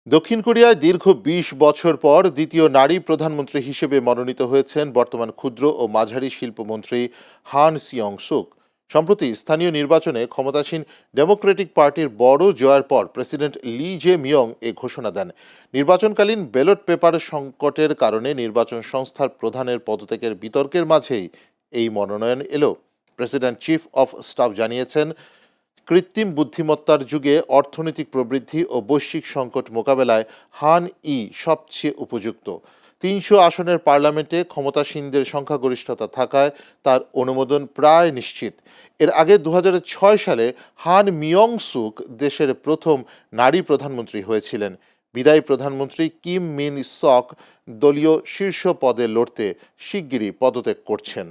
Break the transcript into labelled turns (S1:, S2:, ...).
S1: দক্ষিণ কোরিয়ায় দীর্ঘ ২০ বছর পর দ্বিতীয় নারী প্রধানমন্ত্রী হিসেবে মনোনীত হয়েছেন বর্তমান ক্ষুদ্র ও মাঝারি শিল্পমন্ত্রী হান সিয়ং সুক। সম্প্রতি স্থানীয় নির্বাচনে ক্ষমতাসীন ডেমোক্রেটিক পার্টির বড় জয়ের পর প্রেসিডেন্ট লি জে মিয়ং এ ঘোষণা দেন। নির্বাচনকালীন ব্যালট পেপার সংকটের কারণে নির্বাচন সংস্থার প্রধানের পদত্যাগের বিতর্কের মাঝেই এই মনোনয়ন এলো। প্রেসিডেন্ট চিফ অফ স্টাফ জানিয়েছেন, কৃত্রিম বুদ্ধিমত্তার যুগে অর্থনৈতিক প্রবৃদ্ধি ও বৈশ্বিক সংকট মোকাবেলায় হান সবচেয়ে উপযুক্ত। ৩০০ আসনের পার্লামেন্টে ক্ষমতাসীনদের সংখ্যাগরিষ্ঠতা থাকায় তার অনুমোদন প্রায় নিশ্চিত। এর আগে ২০০৬ সালে হান মিয়ং সুক দেশের প্রথম নারী প্রধানমন্ত্রী হয়েছিলেন। বিদায়ী প্রধানমন্ত্রী কিম মিন সক দলীয় শীর্ষ পদে লড়তে শিগগিরই পদত্যাগ করছেন।